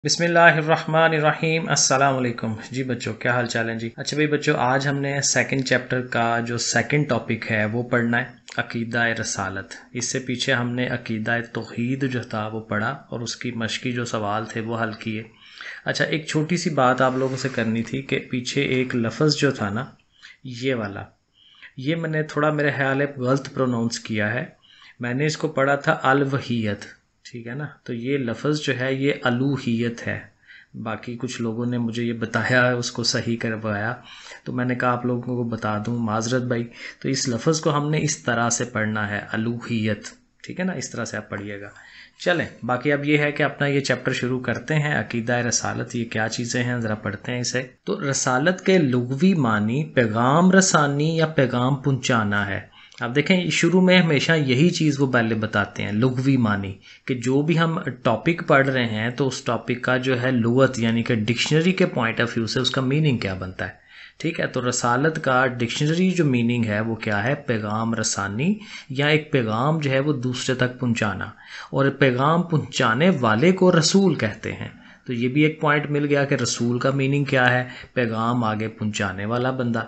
بسم اللہ الرحمن الرحیم، السلام علیکم جی بچوں، کیا حال چال ہیں جی؟ اچھا بھائی بچوں، آج ہم نے سیکنڈ چیپٹر کا جو سیکنڈ ٹاپک ہے وہ پڑھنا ہے، عقیدہ رسالت۔ اس سے پیچھے ہم نے عقیدہ توحید جو تھا وہ پڑھا اور اس کی مشقی جو سوال تھے وہ حل کیے۔ اچھا، ایک چھوٹی سی بات آپ لوگوں سے کرنی تھی کہ پیچھے ایک لفظ جو تھا نا، یہ والا، یہ میں نے تھوڑا میرے خیال ہے غلط پروناؤنس کیا ہے۔ میں نے اس کو پڑھا تھا الوحیت، ٹھیک ہے نا؟ تو یہ لفظ جو ہے یہ الوحیت ہے۔ باقی کچھ لوگوں نے مجھے یہ بتایا، اس کو صحیح کروایا، تو میں نے کہا آپ لوگوں کو بتا دوں، معذرت بھائی۔ تو اس لفظ کو ہم نے اس طرح سے پڑھنا ہے، الوحیت، ٹھیک ہے نا؟ اس طرح سے آپ پڑھیے گا۔ چلیں، باقی اب یہ ہے کہ اپنا یہ چیپٹر شروع کرتے ہیں، عقیدہ رسالت۔ یہ کیا چیزیں ہیں ذرا پڑھتے ہیں اسے۔ تو رسالت کے لغوی معنی پیغام رسانی یا پیغام پہنچانا ہے۔ آپ دیکھیں شروع میں ہمیشہ یہی چیز وہ پہلے بتاتے ہیں، لغوی معنی، کہ جو بھی ہم ٹاپک پڑھ رہے ہیں تو اس ٹاپک کا جو ہے لغت یعنی کہ ڈکشنری کے پوائنٹ آف ویو سے اس کا میننگ کیا بنتا ہے، ٹھیک ہے؟ تو رسالت کا ڈکشنری جو میننگ ہے وہ کیا ہے؟ پیغام رسانی، یا ایک پیغام جو ہے وہ دوسرے تک پہنچانا، اور پیغام پہنچانے والے کو رسول کہتے ہیں۔ تو یہ بھی ایک پوائنٹ مل گیا کہ رسول کا میننگ کیا ہے؟ پیغام آگے پہنچانے والا بندہ۔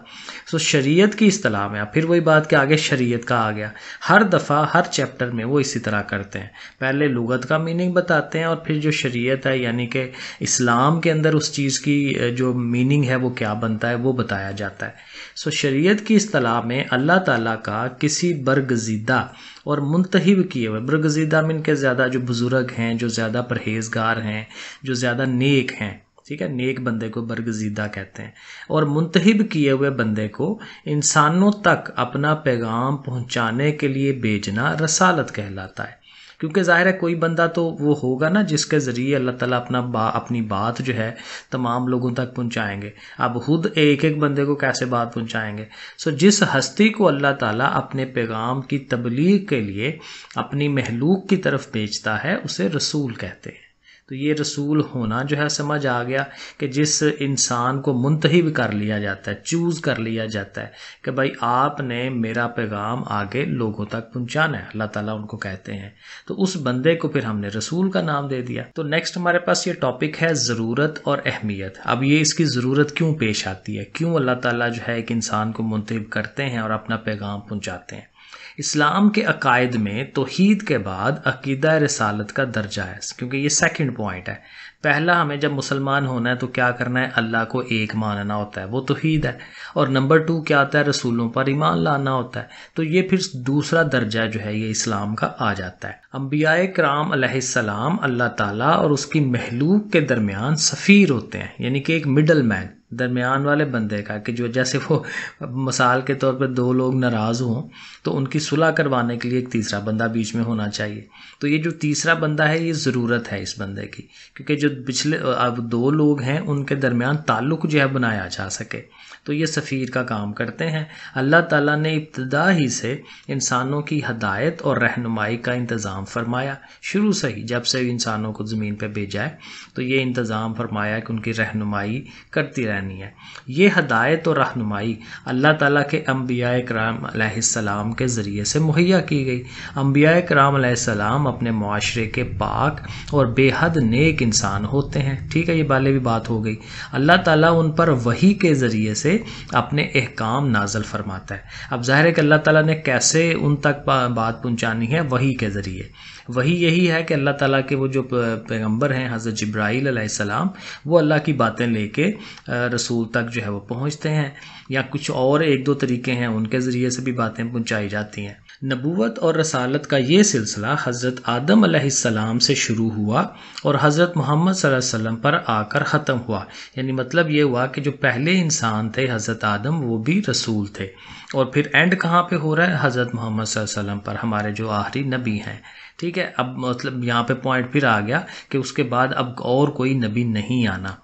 سو شریعت کی اصطلاح میں پھر وہی بات کہ آگے شریعت کا آ گیا۔ ہر دفعہ ہر چیپٹر میں وہ اسی طرح کرتے ہیں، پہلے لغت کا میننگ بتاتے ہیں اور پھر جو شریعت ہے یعنی کہ اسلام کے اندر اس چیز کی جو میننگ ہے وہ کیا بنتا ہے وہ بتایا جاتا ہے۔ سو شریعت کی اصطلاح میں اللہ تعالیٰ کا کسی برگزیدہ اور منتخب کیے ہوئے، برگزیدہ من کے زیادہ جو بزرگ ہیں، جو زیادہ پرہیزگار ہیں، جو زیادہ نیک ہیں، ٹھیک ہے؟ نیک بندے کو برگزیدہ کہتے ہیں، اور منتخب کیے ہوئے بندے کو انسانوں تک اپنا پیغام پہنچانے کے لیے بھیجنا رسالت کہلاتا ہے۔ کیونکہ ظاہر ہے کوئی بندہ تو وہ ہوگا نا جس کے ذریعے اللہ تعالیٰ اپنی بات جو ہے تمام لوگوں تک پہنچائیں گے۔ اب خود ایک ایک بندے کو کیسے بات پہنچائیں گے؟ سو جس ہستی کو اللہ تعالیٰ اپنے پیغام کی تبلیغ کے لیے اپنی مخلوق کی طرف بھیجتا ہے اسے رسول کہتے ہیں۔ تو یہ رسول ہونا جو ہے سمجھ آ گیا کہ جس انسان کو منتخب کر لیا جاتا ہے، چوز کر لیا جاتا ہے کہ بھائی آپ نے میرا پیغام آگے لوگوں تک پہنچانا ہے، اللہ تعالیٰ ان کو کہتے ہیں۔ تو اس بندے کو پھر ہم نے رسول کا نام دے دیا۔ تو نیکسٹ ہمارے پاس یہ ٹاپک ہے ضرورت اور اہمیت۔ اب یہ اس کی ضرورت کیوں پیش آتی ہے، کیوں اللہ تعالیٰ جو ہے ایک انسان کو منتخب کرتے ہیں اور اپنا پیغام پہنچاتے ہیں؟ اسلام کے عقائد میں توحید کے بعد عقیدہ رسالت کا درجہ ہے، کیونکہ یہ سیکنڈ پوائنٹ ہے۔ پہلا ہمیں جب مسلمان ہونا ہے تو کیا کرنا ہے؟ اللہ کو ایک ماننا ہوتا ہے، وہ توحید ہے، اور نمبر 2 کیا ہوتا ہے؟ رسولوں پر ایمان لانا ہوتا ہے۔ تو یہ پھر دوسرا درجہ جو ہے یہ اسلام کا آ جاتا ہے۔ انبیاء کرام علیہ السلام اللہ تعالیٰ اور اس کی مخلوق کے درمیان سفیر ہوتے ہیں، یعنی کہ ایک مڈل مین، درمیان والے بندے کا، کہ جو جیسے وہ مثال کے طور پہ 2 لوگ ناراض ہوں تو ان کی صلح کروانے کے لیے ایک تیسرا بندہ بیچ میں ہونا چاہیے۔ تو یہ جو تیسرا بندہ ہے یہ ضرورت ہے اس بندے کی، کیونکہ جو پچھلے اب 2 لوگ ہیں ان کے درمیان تعلق جو ہے بنایا جا سکے، تو یہ سفیر کا کام کرتے ہیں۔ اللہ تعالیٰ نے ابتدا ہی سے انسانوں کی ہدایت اور رہنمائی کا انتظام فرمایا، شروع سے ہی جب سے انسانوں کو زمین پہ بھیجا ہے تو یہ انتظام فرمایا کہ ان کی رہنمائی کرتی رہنی ہے۔ یہ ہدایت اور رہنمائی اللہ تعالیٰ کے انبیاء کرام علیہ السلام کے ذریعے سے مہیا کی گئی۔ انبیاء کرام علیہ السلام اپنے معاشرے کے پاک اور بے حد نیک انسان ہوتے ہیں، ٹھیک ہے؟ یہ بالے بھی بات ہو گئی۔ اللہ تعالیٰ ان پر وحی کے ذریعے سے اپنے احکام نازل فرماتا ہے۔ اب ظاہر ہے کہ اللہ تعالیٰ نے کیسے ان تک بات پہنچانی ہے؟ وحی کے ذریعے۔ وہی یہی ہے کہ اللہ تعالیٰ کے وہ جو پیغمبر ہیں حضرت جبرائیل علیہ السلام، وہ اللہ کی باتیں لے کے رسول تک جو ہے وہ پہنچتے ہیں، یا کچھ اور 1-2 طریقے ہیں ان کے ذریعے سے بھی باتیں پہنچائی جاتی ہیں۔ نبوت اور رسالت کا یہ سلسلہ حضرت آدم علیہ السلام سے شروع ہوا اور حضرت محمد صلی اللہ علیہ وسلم پر آ کر ختم ہوا۔ یعنی مطلب یہ ہوا کہ جو پہلے انسان تھے حضرت آدم، وہ بھی رسول تھے، اور پھر اینڈ کہاں پہ ہو رہا ہے؟ حضرت محمد صلی اللہ علیہ وسلم پر، ہمارے جو آخری نبی ہیں، ٹھیک ہے؟ اب مطلب یہاں پہ پوائنٹ پھر آ گیا کہ اس کے بعد اب اور کوئی نبی نہیں آنا۔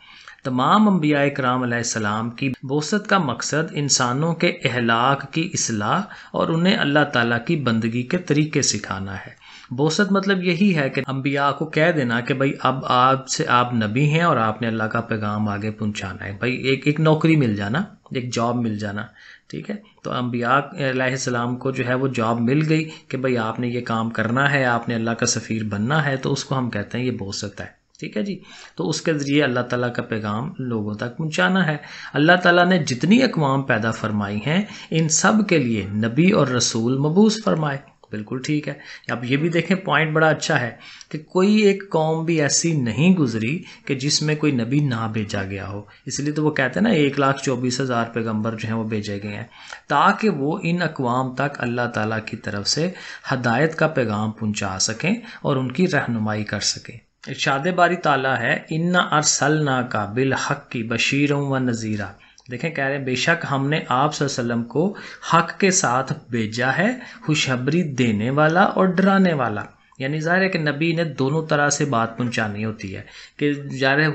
تمام انبیاء کرام علیہ السلام کی بعثت کا مقصد انسانوں کے اخلاق کی اصلاح اور انہیں اللہ تعالیٰ کی بندگی کے طریقے سکھانا ہے۔ بعثت مطلب یہی ہے کہ انبیاء کو کہہ دینا کہ بھائی اب آپ نبی ہیں اور آپ نے اللہ کا پیغام آگے پہنچانا ہے۔ بھائی ایک نوکری مل جانا، ایک جاب مل جانا، ٹھیک ہے؟ تو انبیاء علیہ السلام کو جو ہے وہ جاب مل گئی کہ بھائی آپ نے یہ کام کرنا ہے، آپ نے اللہ کا سفیر بننا ہے، تو اس کو ہم کہتے ہیں یہ بعثت ہے، ٹھیک ہے جی. تو اس کے ذریعے اللہ تعالیٰ کا پیغام لوگوں تک پہنچانا ہے. اللہ تعالیٰ نے جتنی اقوام پیدا فرمائی ہیں ان سب کے لیے نبی اور رسول مبعوث فرمائے. بالکل ٹھیک ہے. اب یہ بھی دیکھیں پوائنٹ بڑا اچھا ہے کہ کوئی ایک قوم بھی ایسی نہیں گزری کہ جس میں کوئی نبی نہ بھیجا گیا ہو. اس لیے تو وہ کہتے ہیں نا 1,24,000 پیغمبر جو ہیں وہ بھیجے گئے ہیں تاکہ وہ ان اقوام تک اللہ تعالیٰ کی طرف سے ہدایت کا پیغام پہنچا سکیں اور ان کی رہنمائی کر سکیں. ارشاد باری تعالیٰ ہے اِنَّا أَرْسَلْنَاكَ بِالْحَقِّ بَشِيرًا وَنَذِيرًا. دیکھیں کہہ رہے ہیں بے شک ہم نے آپ صلی اللہ علیہ وسلم کو حق کے ساتھ بھیجا ہے، خوشخبری دینے والا اور ڈرانے والا. یعنی ظاہر ہے کہ نبی نے دونوں طرح سے بات پہنچانی ہوتی ہے کہ ظاہر ہے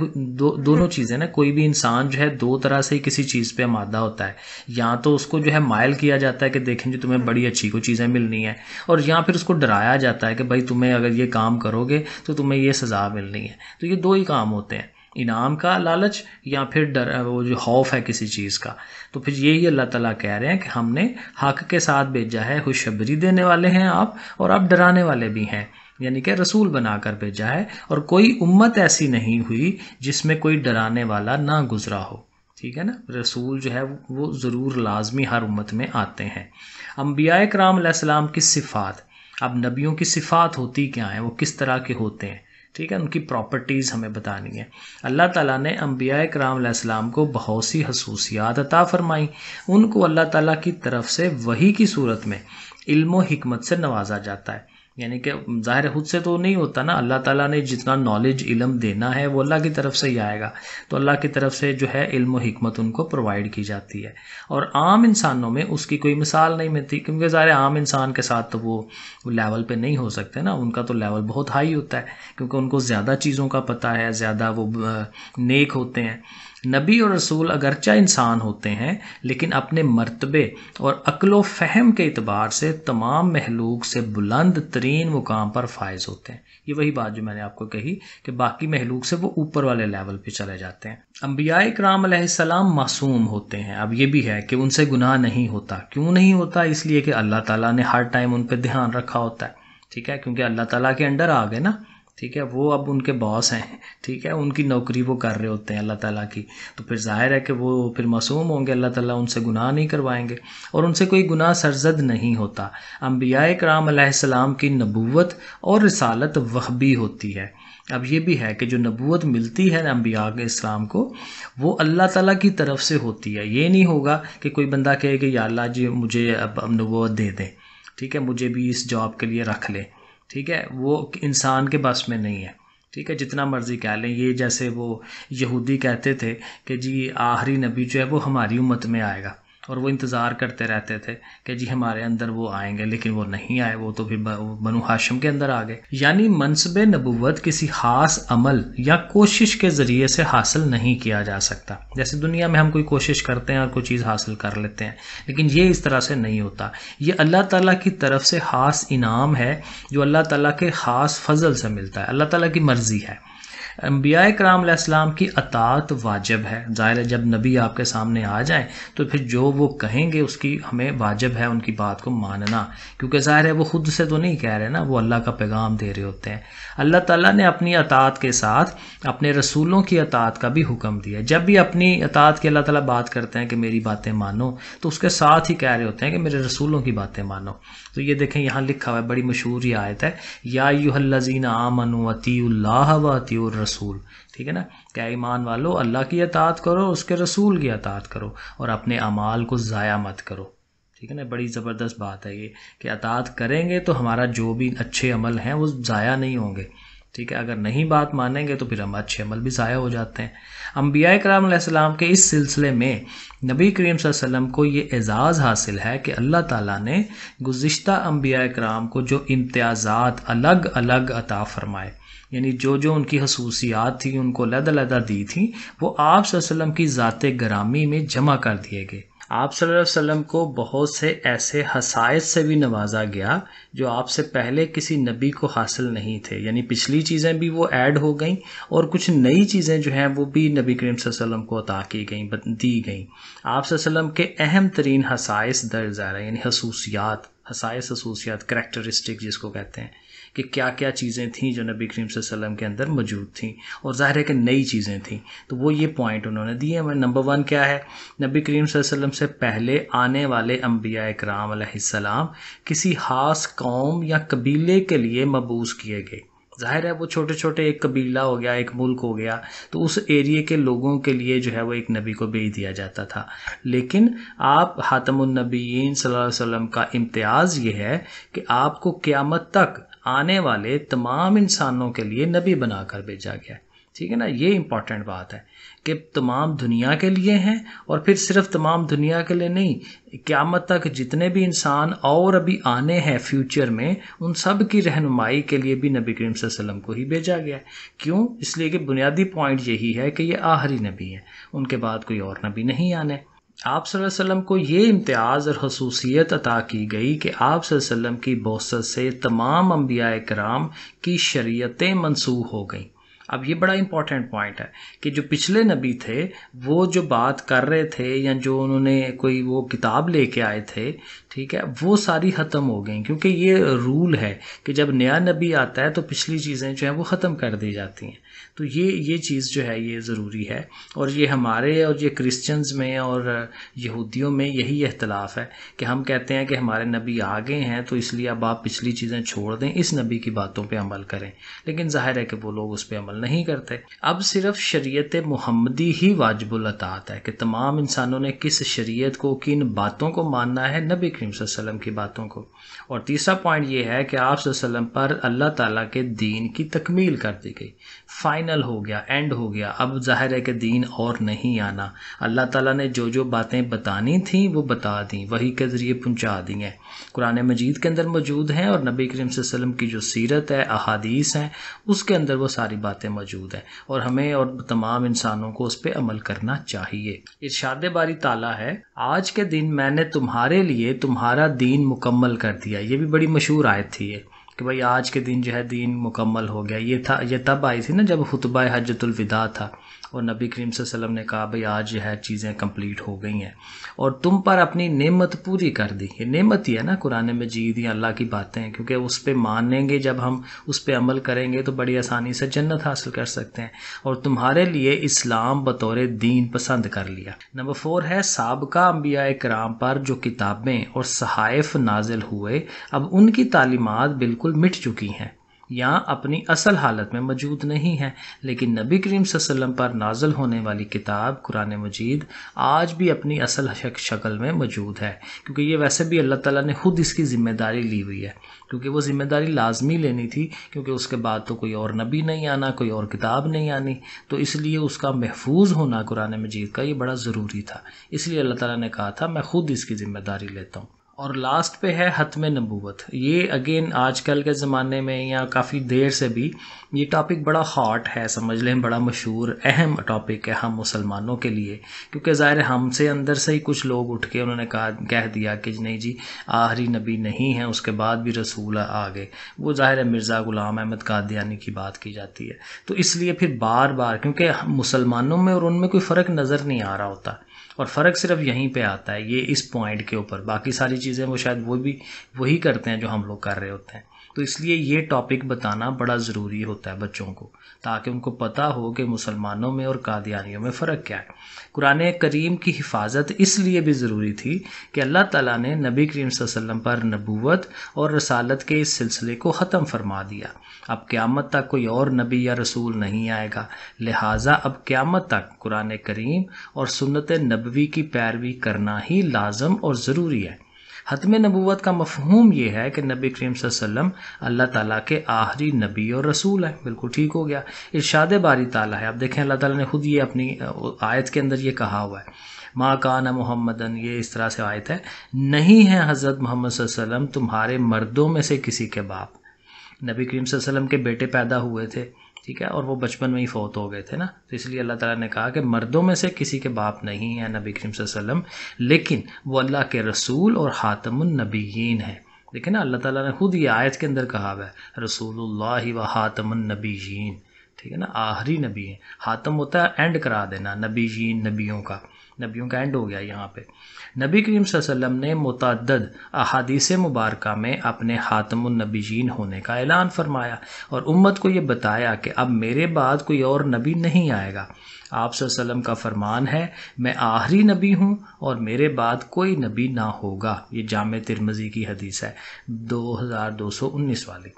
دونوں چیزیں نا. کوئی بھی انسان جو ہے دو طرح سے کسی چیز پہ آمادہ ہوتا ہے. یا تو اس کو جو ہے مائل کیا جاتا ہے کہ دیکھیں جی تمہیں بڑی اچھی کوئی چیزیں ملنی ہیں، اور یا پھر اس کو ڈرایا جاتا ہے کہ بھائی تمہیں اگر یہ کام کرو گے تو تمہیں یہ سزا ملنی ہے. تو یہ دو ہی کام ہوتے ہیں، انعام کا لالچ یا پھر ڈر، وہ جو خوف ہے کسی چیز کا. تو پھر یہی اللہ تعالیٰ کہہ رہے ہیں کہ ہم نے حق کے ساتھ بھیجا ہے، خوشخبری دینے والے ہیں آپ اور آپ ڈرانے والے بھی ہیں، یعنی کہ رسول بنا کر بھیجا ہے. اور کوئی امت ایسی نہیں ہوئی جس میں کوئی ڈرانے والا نہ گزرا ہو. ٹھیک ہے نا. رسول جو ہے وہ ضرور لازمی ہر امت میں آتے ہیں. انبیاء کرام علیہ السلام کی صفات، اب نبیوں کی صفات ہوتی کیا ہیں، وہ کس طرح کے ہوتے ہیں، ٹھیک ہے، ان کی پراپرٹیز ہمیں بتانی ہے. اللہ تعالیٰ نے انبیاء کرام علیہ السلام کو بہت سی خصوصیات عطا فرمائیں. ان کو اللہ تعالیٰ کی طرف سے وحی کی صورت میں علم و حکمت سے نوازا جاتا ہے. یعنی کہ ظاہر خود سے تو نہیں ہوتا نا، اللہ تعالیٰ نے جتنا نالج علم دینا ہے وہ اللہ کی طرف سے ہی آئے گا. تو اللہ کی طرف سے جو ہے علم و حکمت ان کو پرووائڈ کی جاتی ہے. اور عام انسانوں میں اس کی کوئی مثال نہیں ملتی، کیونکہ ظاہر عام انسان کے ساتھ تو وہ لیول پہ نہیں ہو سکتے نا. ان کا تو لیول بہت ہائی ہوتا ہے کیونکہ ان کو زیادہ چیزوں کا پتہ ہے، زیادہ وہ نیک ہوتے ہیں. نبی اور رسول اگرچہ انسان ہوتے ہیں لیکن اپنے مرتبے اور عقل و فہم کے اعتبار سے تمام مخلوق سے بلند ترین مقام پر فائز ہوتے ہیں. یہ وہی بات جو میں نے آپ کو کہی کہ باقی مخلوق سے وہ اوپر والے لیول پہ چلے جاتے ہیں. انبیاء کرام علیہ السلام معصوم ہوتے ہیں. اب یہ بھی ہے کہ ان سے گناہ نہیں ہوتا. کیوں نہیں ہوتا؟ اس لیے کہ اللہ تعالیٰ نے ہر ٹائم ان پہ دھیان رکھا ہوتا ہے. ٹھیک ہے، کیونکہ اللہ تعالیٰ کے انڈر آ گئے نا. ٹھیک ہے، وہ اب ان کے باس ہیں. ٹھیک ہے، ان کی نوکری وہ کر رہے ہوتے ہیں اللہ تعالیٰ کی. تو پھر ظاہر ہے کہ وہ پھر معصوم ہوں گے، اللہ تعالیٰ ان سے گناہ نہیں کروائیں گے اور ان سے کوئی گناہ سرزد نہیں ہوتا. انبیاء کرام علیہ السلام کی نبوت اور رسالت وحبی ہوتی ہے. اب یہ بھی ہے کہ جو نبوت ملتی ہے انبیاء کے اسلام کو وہ اللہ تعالیٰ کی طرف سے ہوتی ہے. یہ نہیں ہوگا کہ کوئی بندہ کہے کہ یا اللہ جی مجھے اب نبوت دے دیں، ٹھیک ہے، مجھے بھی اس جاب کے لیے رکھ لیں. ٹھیک ہے، وہ انسان کے بس میں نہیں ہے. ٹھیک ہے، جتنا مرضی کہہ لیں. یہ جیسے وہ یہودی کہتے تھے کہ جی آخری نبی جو ہے وہ ہماری امت میں آئے گا، اور وہ انتظار کرتے رہتے تھے کہ جی ہمارے اندر وہ آئیں گے، لیکن وہ نہیں آئے. وہ تو پھر بنو ہاشم کے اندر آ گئے. یعنی منصب نبوت کسی خاص عمل یا کوشش کے ذریعے سے حاصل نہیں کیا جا سکتا. جیسے دنیا میں ہم کوئی کوشش کرتے ہیں اور کوئی چیز حاصل کر لیتے ہیں، لیکن یہ اس طرح سے نہیں ہوتا. یہ اللہ تعالیٰ کی طرف سے خاص انعام ہے جو اللہ تعالیٰ کے خاص فضل سے ملتا ہے. اللہ تعالیٰ کی مرضی ہے. انبیاء کرام علیہ السلام کی اطاعت واجب ہے. ظاہر ہے جب نبی آپ کے سامنے آ جائیں تو پھر جو وہ کہیں گے اس کی ہمیں واجب ہے ان کی بات کو ماننا، کیونکہ ظاہر ہے وہ خود سے تو نہیں کہہ رہے نا، وہ اللہ کا پیغام دے رہے ہوتے ہیں. اللہ تعالیٰ نے اپنی اطاعت کے ساتھ اپنے رسولوں کی اطاعت کا بھی حکم دیا. جب بھی اپنی اطاعت کی اللہ تعالیٰ بات کرتے ہیں کہ میری باتیں مانو، تو اس کے ساتھ ہی کہہ رہے ہوتے ہیں کہ میرے رسولوں کی باتیں مانو. تو یہ دیکھیں یہاں لکھا ہوا ہے، بڑی مشہور یہ آیت ہے، یا ایھا الذین آمنوا اطیعوا اللہ واطیعوا الرسول. ٹھیک ہے نا، کہ ایمان والو اللہ کی اطاعت کرو، اس کے رسول کی اطاعت کرو، اور اپنے اعمال کو ضائع مت کرو. ٹھیک ہے نا، بڑی زبردست بات ہے یہ کہ اطاعت کریں گے تو ہمارا جو بھی اچھے عمل ہیں وہ ضائع نہیں ہوں گے. ٹھیک ہے، اگر نہیں بات مانیں گے تو پھر ہم اچھے عمل بھی ضائع ہو جاتے ہیں. انبیاء کرام علیہ السلام کے اس سلسلے میں نبی کریم صلی اللہ علیہ وسلم کو یہ اعزاز حاصل ہے کہ اللہ تعالیٰ نے گزشتہ انبیاء کرام کو جو امتیازات الگ الگ عطا فرمائے، یعنی جو ان کی خصوصیات تھیں ان کو علیحدہ علیحدہ دی تھیں، وہ آپ صلی اللہ علیہ وسلم کی ذات گرامی میں جمع کر دیے گئے. آپ صلی اللہ علیہ وسلم کو بہت سے ایسے خصائص سے بھی نوازا گیا جو آپ سے پہلے کسی نبی کو حاصل نہیں تھے. یعنی پچھلی چیزیں بھی وہ ایڈ ہو گئیں اور کچھ نئی چیزیں جو ہیں وہ بھی نبی کریم صلی اللہ علیہ وسلم کو عطا کی گئیں، دی گئیں. آپ صلی اللہ علیہ وسلم کے اہم ترین خصائص درج ذیل ہیں، یعنی خصوصیات، کریکٹرسٹک جس کو کہتے ہیں. کہ کیا کیا چیزیں تھیں جو نبی کریم صلی اللہ علیہ وسلم کے اندر موجود تھیں، اور ظاہر ہے کہ نئی چیزیں تھیں، تو وہ یہ پوائنٹ انہوں نے دیے ہیں۔ نمبر 1 کیا ہے؟ نبی کریم صلی اللہ علیہ وسلم سے پہلے آنے والے انبیاء اکرام علیہ السلام کسی خاص قوم یا قبیلے کے لیے مبعوث کیے گئے۔ ظاہر ہے وہ چھوٹے چھوٹے ایک قبیلہ ہو گیا، ایک ملک ہو گیا، تو اس ایریے کے لوگوں کے لیے جو ہے وہ ایک نبی کو بھیج دیا جاتا تھا، لیکن آپ خاتم النبیین صلی اللہ علیہ وسلم کا امتیاز یہ ہے کہ آپ کو قیامت تک آنے والے تمام انسانوں کے لیے نبی بنا کر بھیجا گیا ہے۔ ٹھیک ہے نا، یہ امپورٹنٹ بات ہے کہ تمام دنیا کے لیے ہیں، اور پھر صرف تمام دنیا کے لیے نہیں، قیامت تک جتنے بھی انسان اور ابھی آنے ہیں فیوچر میں، ان سب کی رہنمائی کے لیے بھی نبی کریم صلی اللہ علیہ وسلم کو ہی بھیجا گیا ہے۔ کیوں؟ اس لیے کہ بنیادی پوائنٹ یہی ہے کہ یہ آخری نبی ہیں، ان کے بعد کوئی اور نبی نہیں آنے۔ آپ صلی اللہ علیہ وسلم کو یہ امتیاز اور خصوصیت عطا کی گئی کہ آپ صلی اللہ علیہ وسلم کی بعثت سے تمام انبیاء کرام کی شریعتیں منسوخ ہو گئیں۔ اب یہ بڑا امپورٹنٹ پوائنٹ ہے کہ جو پچھلے نبی تھے وہ جو بات کر رہے تھے یا جو انہوں نے کوئی وہ کتاب لے کے آئے تھے، ٹھیک ہے، وہ ساری ختم ہو گئیں، کیونکہ یہ رول ہے کہ جب نیا نبی آتا ہے تو پچھلی چیزیں جو ہیں وہ ختم کر دی جاتی ہیں۔ تو یہ چیز جو ہے یہ ضروری ہے، اور یہ ہمارے اور یہ کرسچنز میں اور یہودیوں میں یہی اختلاف ہے کہ ہم کہتے ہیں کہ ہمارے نبی آ گئے ہیں تو اس لیے اب آپ پچھلی چیزیں چھوڑ دیں، اس نبی کی باتوں پہ عمل کریں، لیکن ظاہر ہے کہ وہ لوگ اس پہ عمل نہیں کرتے۔ اب صرف شریعت محمدی ہی واجب الاطاعت ہے کہ تمام انسانوں نے کس شریعت کو، کن باتوں کو ماننا ہے، نبی کریم صلی اللہ علیہ وسلم کی باتوں کو۔ اور تیسرا پوائنٹ یہ ہے کہ آپ صلی اللہ علیہ وسلم پر اللہ تعالیٰ کے دین کی تکمیل کر دی گئی، فائنل ہو گیا، اینڈ ہو گیا، اب ظاہر ہے کہ دین اور نہیں آنا۔ اللہ تعالیٰ نے جو باتیں بتانی تھیں وہ بتا دیں، وحی کے ذریعے پہنچا دی ہیں، قرآن مجید کے اندر موجود ہیں، اور نبی کریم صلی اللہ علیہ وسلم کی جو سیرت ہے، احادیث ہیں، اس کے اندر وہ ساری باتیں موجود ہیں، اور ہمیں اور تمام انسانوں کو اس پہ عمل کرنا چاہیے۔ ارشاد باری تعالیٰ ہے، آج کے دن میں نے تمہارے لیے تمہارا دین مکمل کر دیا۔ یہ بھی بڑی مشہور آیت تھی یہ کہ بھائی آج کے دن جو ہے دین مکمل ہو گیا۔ یہ تب آئی تھی نا جب خطبہ حجۃ الوداع تھا، اور نبی کریم صلی اللہ علیہ وسلم نے کہا بھئی آج جو ہے چیزیں کمپلیٹ ہو گئی ہیں، اور تم پر اپنی نعمت پوری کر دی۔ یہ نعمت ہی ہے نا قرآن مجید یا اللہ کی باتیں، کیونکہ اس پہ مانیں گے، جب ہم اس پہ عمل کریں گے تو بڑی آسانی سے جنت حاصل کر سکتے ہیں، اور تمہارے لیے اسلام بطور دین پسند کر لیا۔ نمبر 4 ہے سابقہ انبیاء کرام پر جو کتابیں اور صحائف نازل ہوئے، اب ان کی تعلیمات بالکل مٹ چکی ہیں یا اپنی اصل حالت میں موجود نہیں ہیں، لیکن نبی کریم صلی اللہ علیہ وسلم پر نازل ہونے والی کتاب قرآن مجید آج بھی اپنی اصل شکل میں موجود ہے، کیونکہ یہ ویسے بھی اللہ تعالیٰ نے خود اس کی ذمہ داری لی ہوئی ہے، کیونکہ وہ ذمہ داری لازمی لینی تھی، کیونکہ اس کے بعد تو کوئی اور نبی نہیں آنا، کوئی اور کتاب نہیں آنی، تو اس لیے اس کا محفوظ ہونا قرآن مجید کا یہ بڑا ضروری تھا، اس لیے اللہ تعالیٰ نے کہا تھا میں خود اس کی ذمہ داری لیتا ہوں۔ اور لاسٹ پہ ہے ختم نبوت۔ یہ اگین آج کل کے زمانے میں یا کافی دیر سے بھی یہ ٹاپک بڑا ہاٹ ہے، سمجھ لیں بڑا مشہور اہم ٹاپک ہے ہم مسلمانوں کے لیے، کیونکہ ظاہر ہم سے اندر سے ہی کچھ لوگ اٹھ کے انہوں نے کہہ دیا کہ نہیں جی آخری نبی نہیں ہے، اس کے بعد بھی رسول آ گئے۔ وہ ظاہر ہے مرزا غلام احمد قادیانی کی بات کی جاتی ہے، تو اس لیے پھر بار بار کیونکہ مسلمانوں میں اور ان میں کوئی فرق نظر نہیں آ رہا ہوتا، اور فرق صرف یہیں پہ آتا ہے، یہ اس پوائنٹ کے اوپر، باقی ساری چیزیں وہ شاید وہی کرتے ہیں جو ہم لوگ کر رہے ہوتے ہیں۔ تو اس لیے یہ ٹاپک بتانا بڑا ضروری ہوتا ہے بچوں کو، تاکہ ان کو پتہ ہو کہ مسلمانوں میں اور قادیانیوں میں فرق کیا ہے۔ قرآن کریم کی حفاظت اس لیے بھی ضروری تھی کہ اللہ تعالیٰ نے نبی کریم صلی اللہ علیہ وسلم پر نبوت اور رسالت کے اس سلسلے کو ختم فرما دیا۔ اب قیامت تک کوئی اور نبی یا رسول نہیں آئے گا، لہٰذا اب قیامت تک قرآن کریم اور سنت نبوی کی پیروی کرنا ہی لازم اور ضروری ہے۔ ختم نبوت کا مفہوم یہ ہے کہ نبی کریم صلی اللہ علیہ وسلم اللہ تعالیٰ کے آخری نبی اور رسول ہیں۔ بالکل ٹھیک ہو گیا۔ ارشاد باری تعالیٰ ہے، اب دیکھیں اللہ تعالیٰ نے خود یہ اپنی آیت کے اندر یہ کہا ہوا ہے، ما کان محمدن، یہ اس طرح سے آیت ہے، نہیں ہے حضرت محمد صلی اللہ علیہ وسلم تمہارے مردوں میں سے کسی کے باپ۔ نبی کریم صلی اللہ علیہ وسلم کے بیٹے پیدا ہوئے تھے، ٹھیک ہے، اور وہ بچپن میں ہی فوت ہو گئے تھے نا، تو اس لیے اللہ تعالیٰ نے کہا کہ مردوں میں سے کسی کے باپ نہیں ہیں نبی کریم صلی اللہ علیہ وسلم، لیکن وہ اللہ کے رسول اور خاتم النبیین ہیں۔ دیکھیں نا اللہ تعالیٰ نے خود یہ آیت کے اندر کہا ہوا ہے رسول اللہ و خاتم النبیین، ٹھیک ہے نا، آخری نبی ہیں، خاتم ہوتا ہے اینڈ کرا دینا، نبیین نبیوں کا، نبیوں کا اینڈ ہو گیا یہاں پہ۔ نبی کریم صلی اللہ علیہ وسلم نے متعدد احادیث مبارکہ میں اپنے خاتم النبیین ہونے کا اعلان فرمایا اور امت کو یہ بتایا کہ اب میرے بعد کوئی اور نبی نہیں آئے گا۔ آپ صلی اللہ علیہ وسلم کا فرمان ہے میں آخری نبی ہوں اور میرے بعد کوئی نبی نہ ہوگا۔ یہ جامع ترمذی کی حدیث ہے 2219 والی۔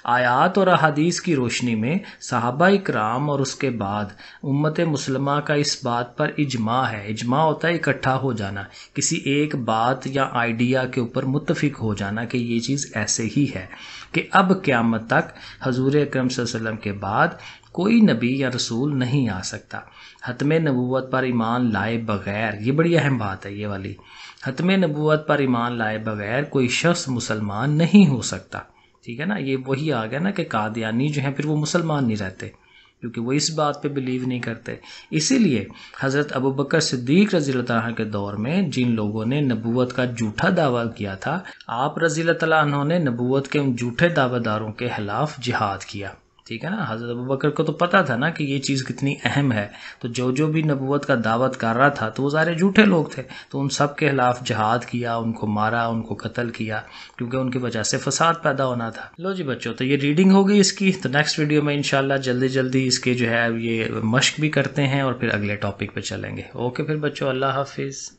آیات اور احادیث کی روشنی میں صحابہ اکرام اور اس کے بعد امت مسلمہ کا اس بات پر اجماع ہے۔ اجماع ہوتا ہے اکٹھا ہو جانا، کسی ایک بات یا آئیڈیا کے اوپر متفق ہو جانا کہ یہ چیز ایسے ہی ہے، کہ اب قیامت تک حضور اکرم صلی اللہ علیہ وسلم کے بعد کوئی نبی یا رسول نہیں آ سکتا۔ ختم نبوت پر ایمان لائے بغیر، یہ بڑی اہم بات ہے یہ والی، ختم نبوت پر ایمان لائے بغیر کوئی شخص مسلمان نہیں ہو سکتا۔ ٹھیک ہے نا، یہ وہی آ گیا نا کہ قادیانی جو ہیں پھر وہ مسلمان نہیں رہتے، کیونکہ وہ اس بات پہ بلیو نہیں کرتے۔ اسی لیے حضرت ابوبکر صدیق رضی اللہ تعالیٰ کے دور میں جن لوگوں نے نبوت کا جھوٹا دعویٰ کیا تھا، آپ رضی اللہ تعالیٰ عنہ نے نبوت کے ان جھوٹے دعوے داروں کے خلاف جہاد کیا۔ ٹھیک ہے نا، حضرت ابوبکر کو تو پتہ تھا نا کہ یہ چیز کتنی اہم ہے، تو جو بھی نبوت کا دعوت کر رہا تھا تو وہ ظاہر جھوٹے لوگ تھے، تو ان سب کے خلاف جہاد کیا، ان کو مارا، ان کو قتل کیا، کیونکہ ان کی وجہ سے فساد پیدا ہونا تھا۔ لو جی بچوں، تو یہ ریڈنگ ہو گئی اس کی، تو نیکسٹ ویڈیو میں انشاءاللہ جلدی اس کے جو ہے یہ مشق بھی کرتے ہیں اور پھر اگلے ٹاپک پہ چلیں گے۔ اوکے پھر بچوں، اللہ حافظ۔